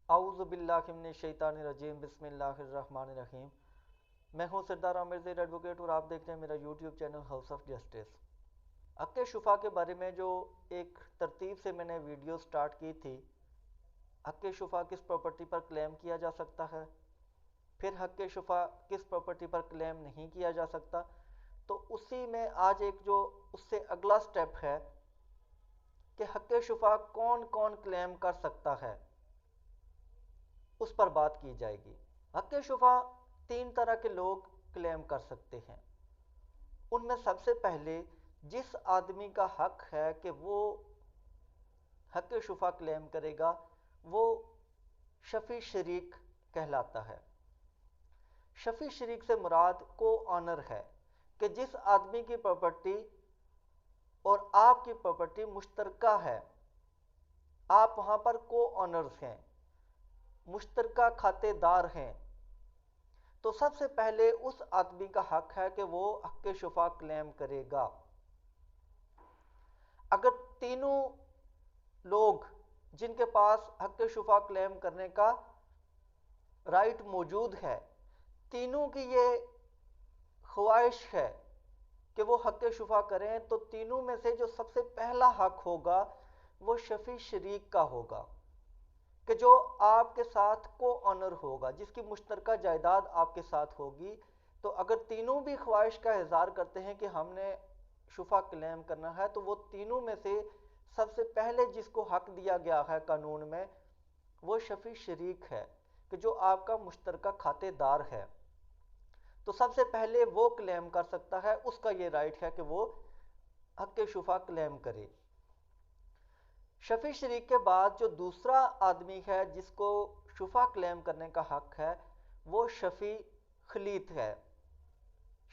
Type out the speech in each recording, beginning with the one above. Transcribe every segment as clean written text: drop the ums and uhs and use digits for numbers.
اعوذ باللہ من الشیطان الرجیم بسم اللہ الرحمن الرحیم۔ میں ہوں سردار عامر زیر ایڈوکیٹ اور آپ دیکھ رہے ہیں میرا YouTube channel house of justice. حق شفا کے بارے میں جو ایک ترتیب سے میں نے ویڈیو سٹارٹ کی تھی، حق شفا کس پراپرٹی پر کلیم کیا جا سکتا ہے، پھر حق شفا کس پراپرٹی پر کلیم نہیں کیا جا سکتا، تو اسی میں آج ایک جو اس سے اگلا سٹیپ ہے کہ حق شفا کون کون کلیم کر سکتا ہے، اس پر بات کی جائے گی۔ حق شفا تین طرح کے لوگ کلیم کر سکتے ہیں۔ ان میں سب سے پہلے جس آدمی کا حق ہے کہ وہ حق شفا کلیم کرے گا وہ شفیع شریک کہلاتا ہے۔ شفیع شریک سے مراد کو آنر ہے کہ جس آدمی کی پراپرٹی اور آپ کی پراپرٹی مشترکہ ہے، آپ وہاں پر کو آنرز ہیں، مشترکہ کھاتے دار ہیں، تو سب سے پہلے اس آدمی کا حق ہے کہ وہ حق شفا کلیم کرے گا۔ اگر تینوں لوگ جن کے پاس حق شفا کلیم کرنے کا رائٹ موجود ہے، تینوں کی یہ خواہش ہے کہ وہ حق شفا کریں، تو تینوں میں سے جو سب سے پہلا حق ہوگا وہ شفیع شریک کا ہوگا، کہ جو آپ کے ساتھ کو آنر ہوگا، جس کی مشترکہ جائیداد آپ کے ساتھ ہوگی۔ تو اگر تینوں بھی خواہش کا اظہار کرتے ہیں کہ ہم نے شفا کلیم کرنا ہے، تو وہ تینوں میں سے سب سے پہلے جس کو حق دیا گیا ہے قانون میں وہ شفیع شریک ہے، کہ جو آپ کا مشترکہ کھاتے دار ہے، تو سب سے پہلے وہ کلیم کر سکتا ہے، اس کا یہ رائٹ ہے کہ وہ حق شفا کلیم کرے۔ شفیع شریک کے بعد جو دوسرا آدمی ہے جس کو شفا کلیم کرنے کا حق ہے وہ شفیع خلیط ہے۔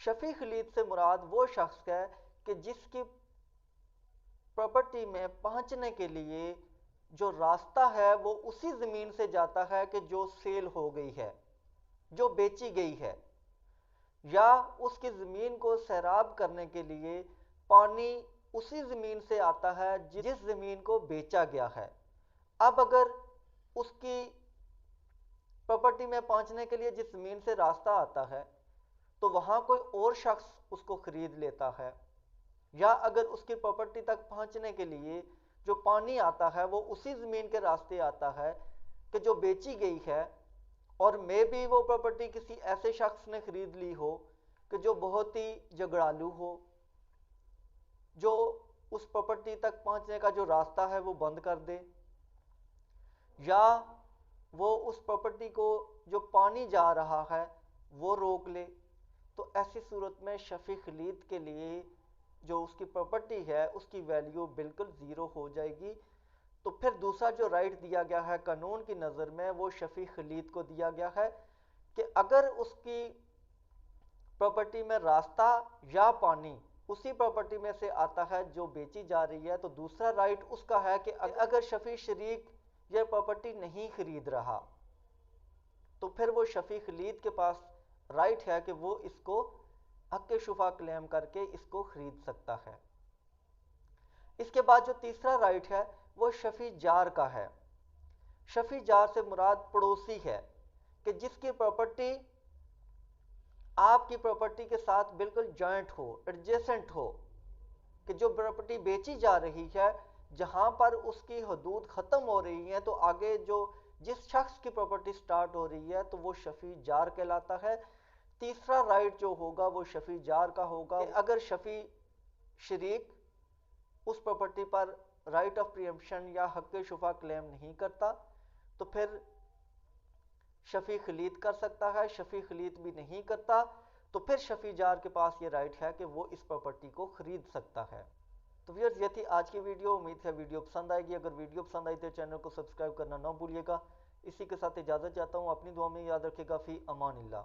شفیع خلیط سے مراد وہ شخص ہے کہ جس کی پراپرٹی میں پہنچنے کے لیے جو راستہ ہے وہ اسی زمین سے جاتا ہے کہ جو سیل ہو گئی ہے، جو بیچی گئی ہے، یا اس کی زمین کو سیراب کرنے کے لیے پانی اسی زمین سے آتا ہے جس زمین کو بیچا گیا ہے۔ اب اگر اس کی پراپرٹی میں پہنچنے کے لیے جس زمین سے راستہ آتا ہے تو وہاں کوئی اور شخص اس کو خرید لیتا ہے، یا اگر اس کی پراپرٹی تک پہنچنے کے لیے جو پانی آتا ہے وہ اسی زمین کے راستے آتا ہے کہ جو بیچی گئی ہے، اور میں بھی وہ پراپرٹی کسی ایسے شخص نے خرید لی ہو کہ جو بہت ہی جھگڑالو ہو، جو اس پراپرٹی تک پہنچنے کا جو راستہ ہے وہ بند کر دے، یا وہ اس پراپرٹی کو جو پانی جا رہا ہے وہ روک لے، تو ایسی صورت میں شفیع خلیط کے لیے جو اس کی پراپرٹی ہے اس کی ویلیو بالکل زیرو ہو جائے گی۔ تو پھر دوسرا جو رائٹ دیا گیا ہے قانون کی نظر میں وہ شفیع خلیط کو دیا گیا ہے کہ اگر اس کی پراپرٹی میں راستہ یا پانی اسی پراپرٹی میں سے آتا ہے جو بیچی جا رہی ہے، تو دوسرا رائٹ اس کا ہے کہ اگر شفیع شریک یہ پراپرٹی نہیں خرید رہا تو پھر وہ شفیع خلیط کے پاس رائٹ ہے کہ وہ اس کو حق شفا کلیم کر کے اس کو خرید سکتا ہے۔ اس کے بعد جو تیسرا رائٹ ہے وہ شفیع جار کا ہے۔ شفیع جار سے مراد پڑوسی ہے، کہ جس کی پراپرٹی آپ کی پراپرٹی کے ساتھ بالکل جوائنٹ ہو، ایڈجیسنٹ ہو، کہ جو پراپرٹی بیچی جا رہی ہے جہاں پر اس کی حدود ختم ہو رہی ہیں تو آگے جو جس شخص کی پراپرٹی سٹارٹ ہو رہی ہے تو وہ شفیع جار کہلاتا ہے۔ تیسرا رائٹ جو ہوگا وہ شفیع جار کا ہوگا کہ اگر شفیع شریک اس پراپرٹی پر رائٹ آف پریمپشن یا حق شفا کلیم نہیں کرتا تو پھر شفیع خلیط کر سکتا ہے، شفیع خلیط بھی نہیں کرتا تو پھر شفیع جار کے پاس یہ رائٹ ہے کہ وہ اس پراپرٹی کو خرید سکتا ہے۔ تو ویورز یہ تھی آج کی ویڈیو، امید ہے ویڈیو پسند آئے گی۔ اگر ویڈیو پسند آئی تو چینل کو سبسکرائب کرنا نہ بھولیے گا۔ اسی کے ساتھ اجازت چاہتا ہوں، اپنی دعا میں یاد رکھے گا۔ فی امان اللہ۔